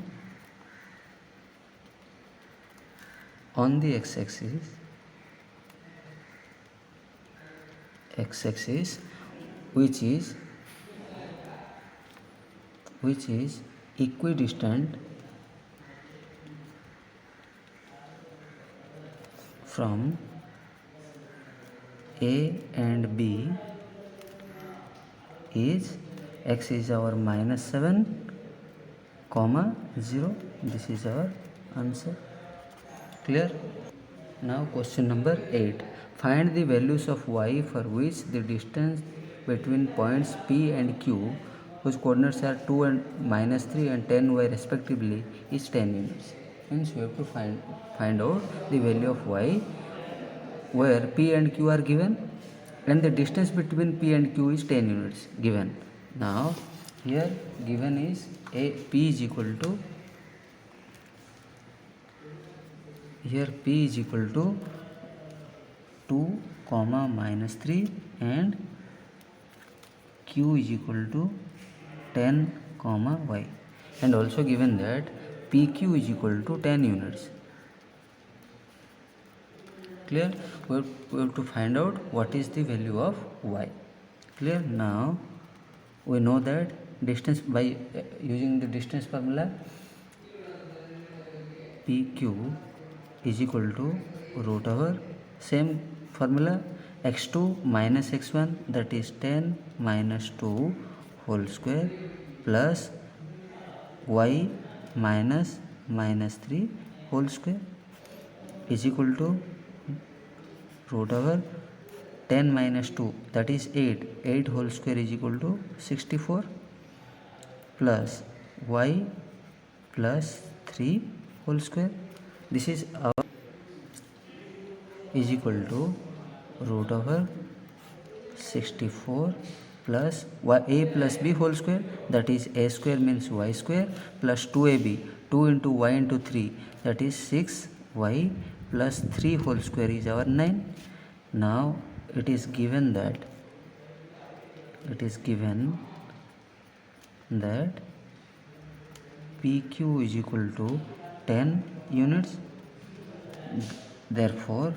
on the x-axis which is equidistant from A and B is x is our minus 7, 0. This is our answer. Clear? Now question number 8. Find the values of y for which the distance between points P and Q, whose coordinates are 2 and minus 3 and 10y respectively, is 10 units. Means we have to find out the value of y where P and Q are given and the distance between P and Q is 10 units given. Now here given is P is equal to, here P is equal to 2 comma minus 3 and Q is equal to 10 comma y, and also given that PQ is equal to 10 units. Clear? We have to find out what is the value of y. Clear? Now we know that distance by using the distance formula, PQ is equal to root over same formula x2 minus x1, that is 10 minus 2 whole square plus y minus 3 whole square is equal to root over 10 minus 2, that is 8 whole square is equal to 64 plus y plus 3 whole square. This is our is equal to root over 64 plus a plus b whole square, that is a square means y square plus 2ab, 2 into y into 3, that is 6y plus 3 whole square is our 9. Now it is given that PQ is equal to 10 units. Therefore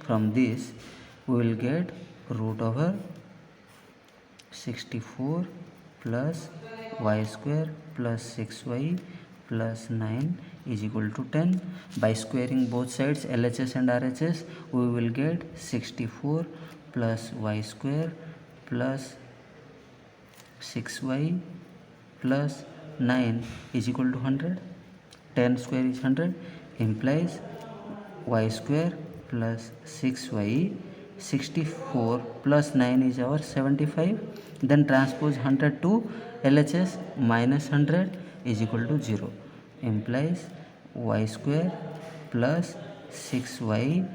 from this we will get root over 64 plus y square plus 6y plus 9 is equal to 10. By squaring both sides LHS and RHS, we will get 64 plus y square plus 6y plus 9 is equal to 100. 10 square is 100, implies y square plus 6y, 64 plus 9 is our 75. Then transpose 100 to LHS, minus 100 is equal to 0, implies y square plus 6y,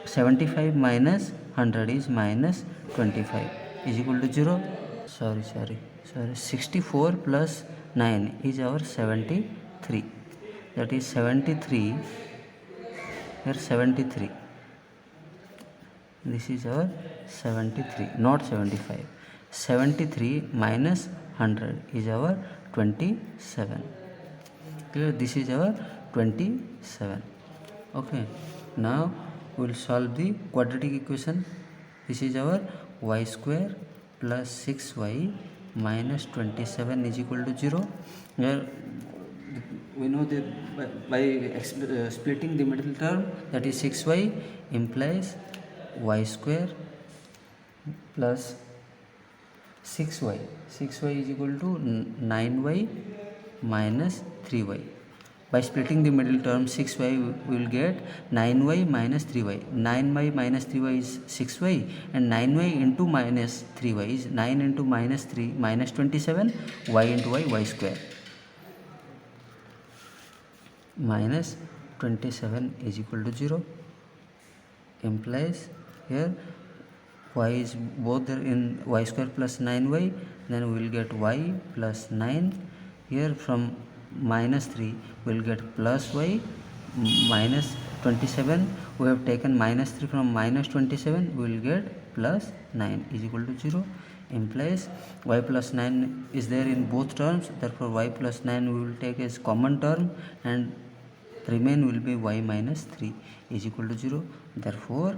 75 minus 100 is minus 25 is equal to 0. Sorry, 64 plus 9 is our 73, that is 73, here 73, this is our 73, not 75. 73 minus 100 is our 27. Clear? This is our 27. Okay, now we will solve the quadratic equation. This is our y square plus 6y minus 27 is equal to 0. Here we know that by splitting the middle term, that is 6y, implies y square plus 6y is equal to 9y minus 3y. By splitting the middle term 6y, we will get 9y minus 3y. 9y minus 3y is 6y, and 9y into minus 3y is 9 into minus 3 minus 27, y into y square. minus 27 is equal to 0, implies here y is both there in y square plus 9y, then we will get y plus 9. Here from minus 3 we will get plus y minus 27. We have taken minus 3 from minus 27, we will get plus 9 is equal to 0, implies y plus 9 is there in both terms, therefore y plus 9 we will take as common term and remain will be y minus 3 is equal to 0. Therefore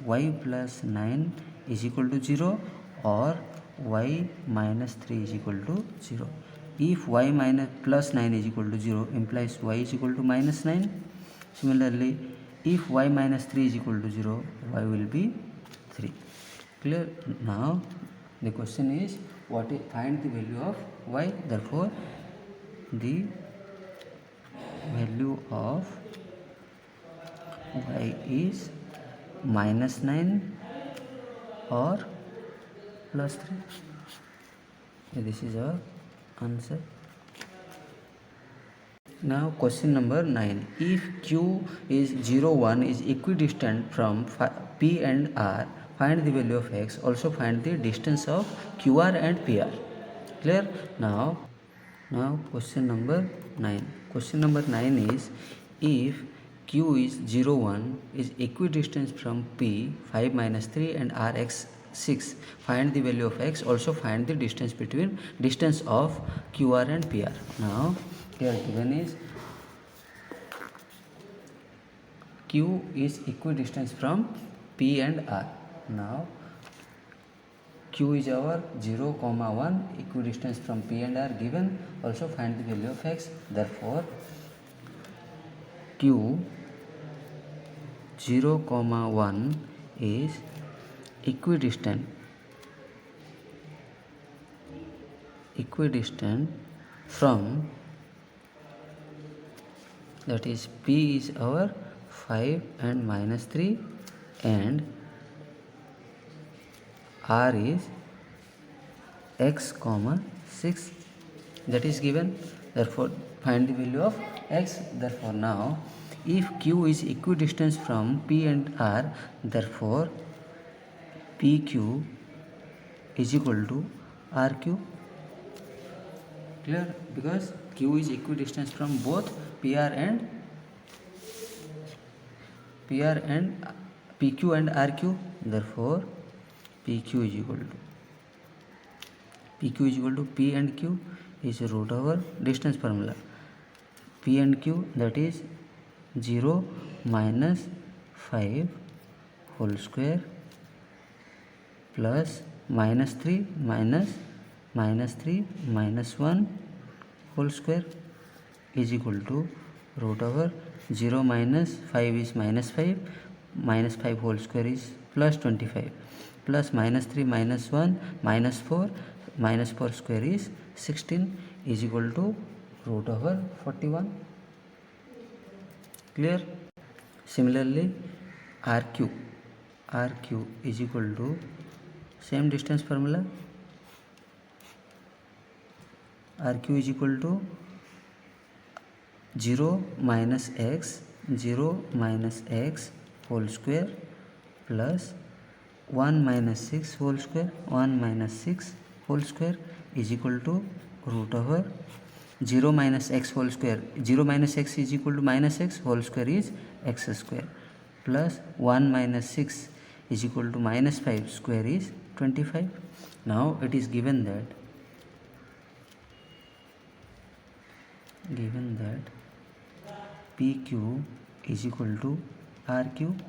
y plus 9 is equal to 0 or y minus 3 is equal to 0. If y minus plus 9 is equal to 0, implies y is equal to minus 9. Similarly, if y minus 3 is equal to 0, y will be 3. Clear? Now the question is, what is find the value of y? Therefore the value of y is minus 9 or plus 3. This is our answer. Now question number 9. If q is 0, 1 is equidistant from p and r, find the value of x. Also find the distance of qr and pr. Clear? Now question number 9. Question number 9 is, if q is 0, 1 is equidistant from p 5 minus 3 and r x 6, find the value of x. Also find the distance between distance of qr and pr. Now here given is q is equidistant from p and r. Now q is our 0, 1 equidistance from p and r given. Also find the value of x. Therefore q 0, 1 is equidistant from, that is p is our 5 and minus 3 and r is x, 6, that is given. Therefore find the value of x. Therefore now if q is equidistant from p and r, therefore pq is equal to rq. Clear? Because q is equidistant from both pq and rq. Therefore pq is equal to p and q is root over distance formula. P and q, that is 0 minus 5 whole square plus minus 3 minus 1 whole square is equal to root over 0 minus 5 is minus 5 whole square is plus 25 plus minus 3 minus 1 minus 4 square is 16 is equal to root over 41. Clear? Similarly rq is equal to same distance formula. rq is equal to 0 minus x whole square plus 1 minus 6 whole square is equal to root over 0 minus x whole square. 0 minus x is equal to minus x whole square is x square plus 1 minus 6 is equal to minus 5 square is 25. Now it is given that pq is equal to rq,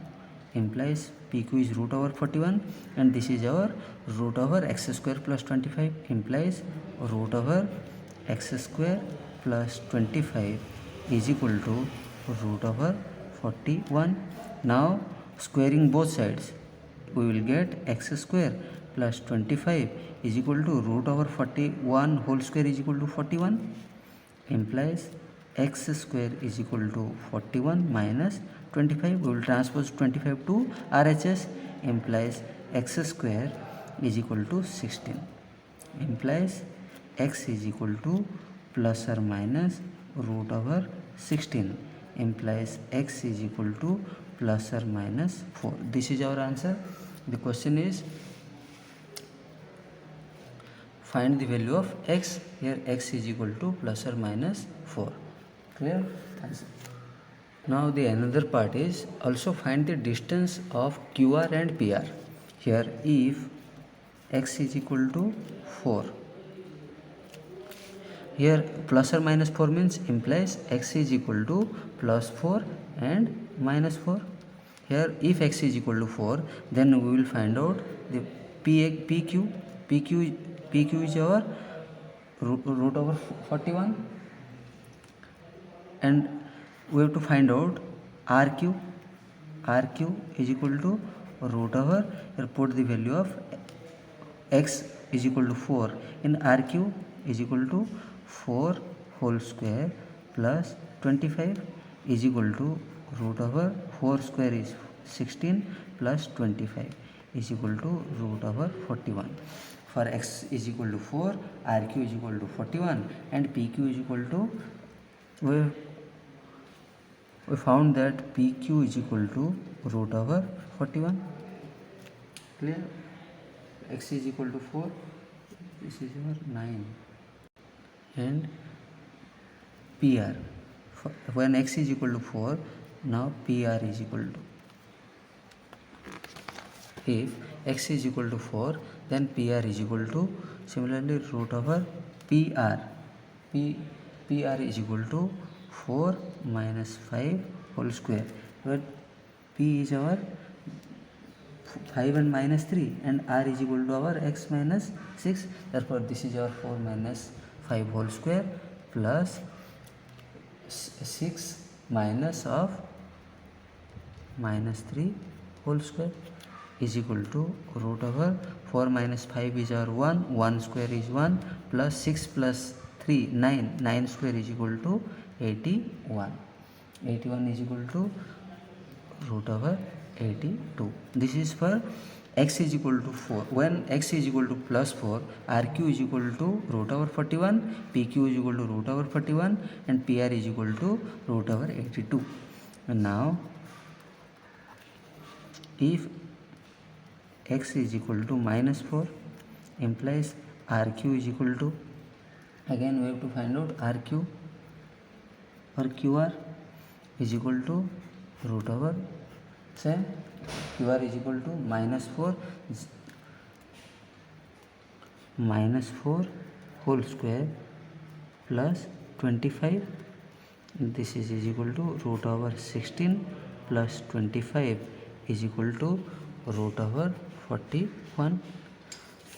implies pq is root over 41 and this is our root over x square plus 25, implies root over x square plus 25 is equal to root over 41. Now squaring both sides, we will get x square plus 25 is equal to root over 41 whole square is equal to 41, implies x square is equal to 41 minus 25. We will transpose 25 to RHS, implies x square is equal to 16, implies x is equal to plus or minus root over 16, implies x is equal to plus or minus 4. This is our answer. The question is find the value of x. Here x is equal to plus or minus 4. Clear? Answer. Now the another part is also find the distance of QR and PR. Here if x is equal to 4, here plus or minus 4 means implies x is equal to plus 4 and minus 4. Here if x is equal to 4, then we will find out the PQ is our root over 41, and we have to find out RQ is equal to root over, here put the value of x is equal to 4 in RQ is equal to 4 whole square plus 25 is equal to root over 4 square is 16 plus 25 is equal to root over 41. For x is equal to 4, RQ is equal to 41 and PQ is equal to, we found that PQ is equal to root over 41. Clear? X is equal to 4, this is your 9, and PR, when x is equal to 4, now PR is equal to, if x is equal to 4, then PR is equal to, similarly root over PR is equal to 4 minus 5 whole square, where P is our 5 and minus 3 and R is equal to our x minus 6, therefore this is our 4 minus 5 whole square plus 6 minus of minus 3 whole square is equal to root over 4 minus 5 is our 1 square is 1 plus 6 plus 3 9 square is equal to 81 is equal to root over 82. This is for x is equal to 4. When x is equal to plus 4, RQ is equal to root over 41, PQ is equal to root over 41 and PR is equal to root over 82. And now if x is equal to minus 4 implies RQ is equal to, again we have to find out RQ or QR is equal to root over, same, QR is equal to minus 4 whole square plus 25, this is equal to root over 16 plus 25 is equal to root over 41,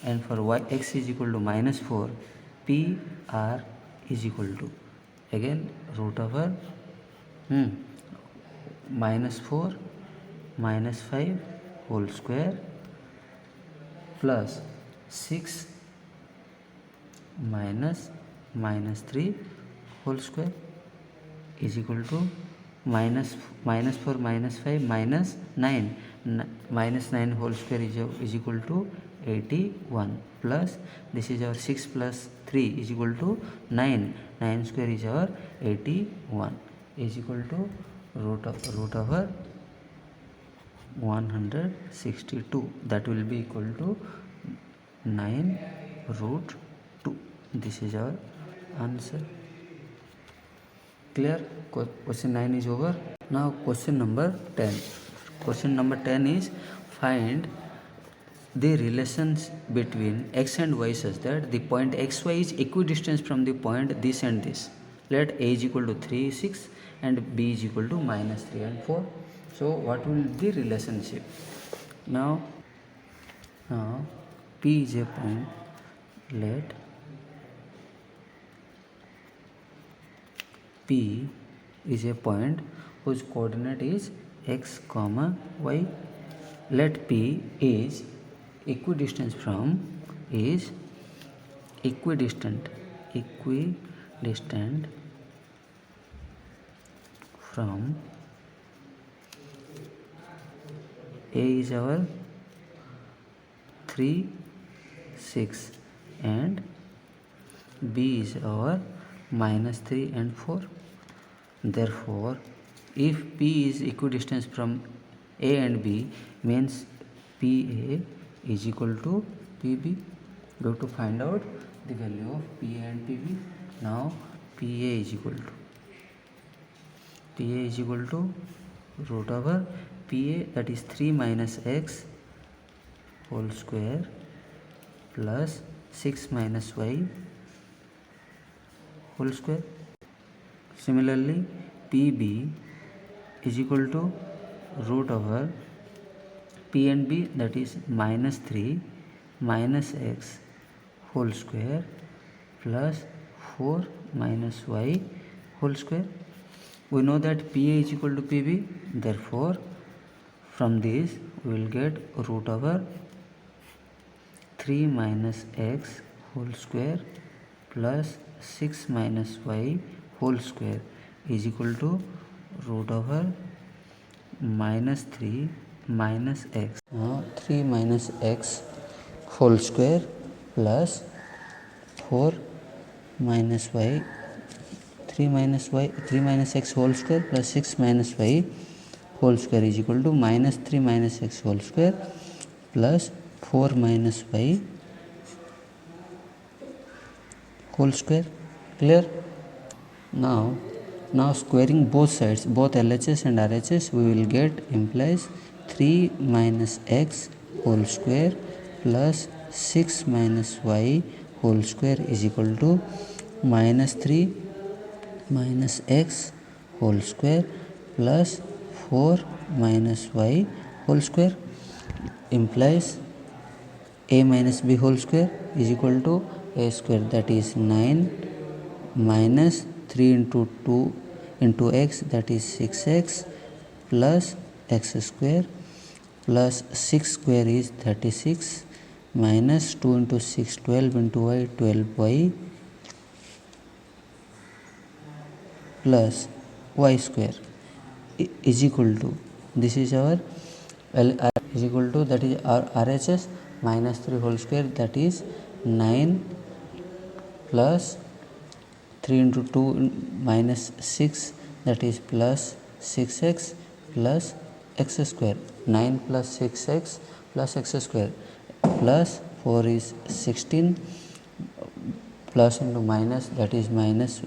and for x is equal to minus 4, PR is equal to, again root over minus 4 minus 5 whole square plus 6 minus 3 whole square is equal to minus 4 minus 5 minus 9 minus 9 whole square is equal to 81 plus this is our 6 plus 3 is equal to 9 square is our 81 is equal to root over 162, that will be equal to 9 root 2. This is our answer. Clear? Question 9 is over. Now question number 10. Question number 10 is find the relations between x and y such that the point xy is equidistant from the point this and this. Let a is equal to 3, 6 and b is equal to minus 3 and 4. So what will be the relationship? Now P is a point, let P is a point whose coordinate is x comma y. Let P is equidistant from from A is our 3, 6 and B is our minus 3 and 4. Therefore If P is equidistant from A and B, means PA is equal to PB. We have to find out the value of PA and PB. Now PA is equal to root over PA, that is 3 minus x whole square plus 6 minus y whole square. Similarly, PB is equal to root over P and B, that is minus 3 minus x whole square plus 4 minus y whole square. We know that PA is equal to PB, therefore from this we will get root over 3 minus x whole square plus 6 minus y whole square is equal to root over minus 3 minus x. Now 3 minus x whole square plus 4 minus y, 3 minus x whole square plus 6 minus y whole square is equal to minus 3 minus x whole square plus 4 minus y whole square. Clear? Now squaring both sides, both LHS and RHS, we will get implies 3 minus x whole square plus 6 minus y whole square is equal to minus 3 minus x whole square plus 4 minus y whole square implies a minus b whole square is equal to a square, that is 9 minus 3 into 2 into x, that is 6x plus x square plus 6 square is 36 minus 2 into 6 12 into y 12y plus y square is equal to, this is our is equal to, that is our RHS, minus 3 whole square, that is 9 plus 3 into 2 minus 6, that is plus 6x plus x square, 9 plus 6x plus x square plus 4 is 16 plus into minus, that is minus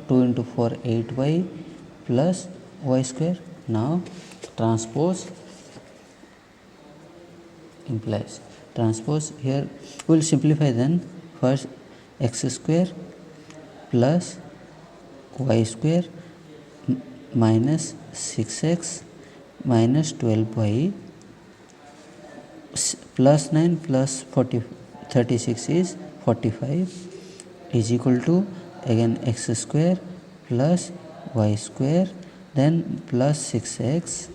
2 into 4 8y plus y square. Now transpose implies, transpose here we will simplify, then first x square plus y square minus 6x minus 12y plus 9 plus 36 is 45 is equal to again x square plus y square, then plus 6x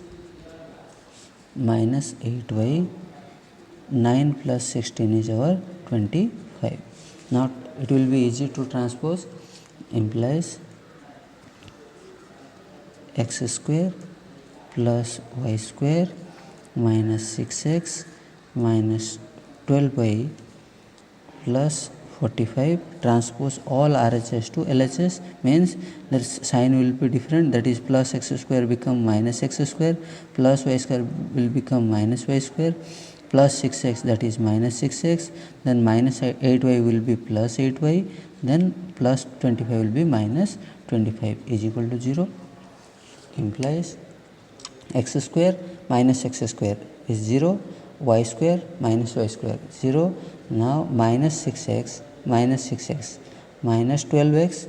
minus 8y, 9 plus 16 is our 25. Now it will be easy to transpose, implies x square plus y square minus 6x minus 12y plus 45, transpose all RHS to LHS, means the sign will be different, that is plus x square become minus x square, plus y square will become minus y square, plus 6x, that is minus 6x, then minus 8y will be plus 8y, then plus 25 will be minus 25 is equal to 0, implies x square minus x square is 0, y square minus y square 0. Now minus 6x minus 12x,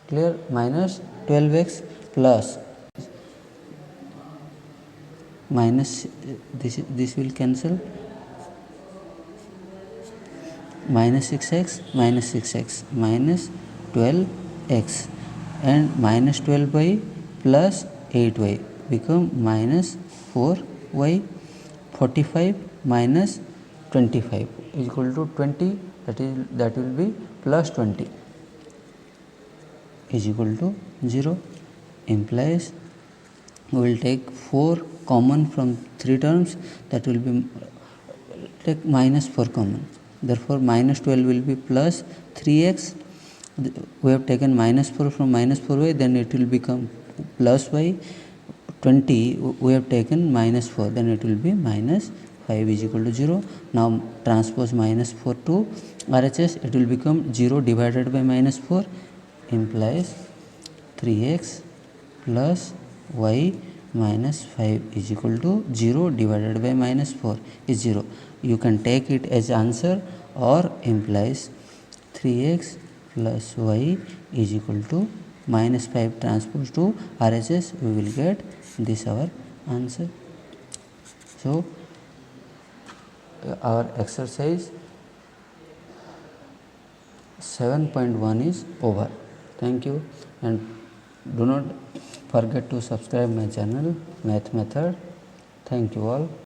clear, minus 12x plus minus this will cancel, minus 6x minus 12x and minus 12y plus 8y become minus 4y, 45 minus 25 is equal to 20, that will be plus 20 is equal to 0, implies we will take 4 common from 3 terms, that will be take minus 4 common, therefore minus 12 will be plus 3x, we have taken minus 4 from minus 4y, then it will become plus y, 20 we have taken minus 4, then it will be minus 5 is equal to 0. Now transpose minus 4 to RHS, it will become 0 divided by minus 4 implies 3x plus y minus 5 is equal to 0 divided by minus 4 is 0. You can take it as answer or implies 3x plus y is equal to minus 5 transpose to RHS. We will get this our answer. So our exercise 7.1 is over. Thank you, and do not forget to subscribe my channel Math Method. Thank you all.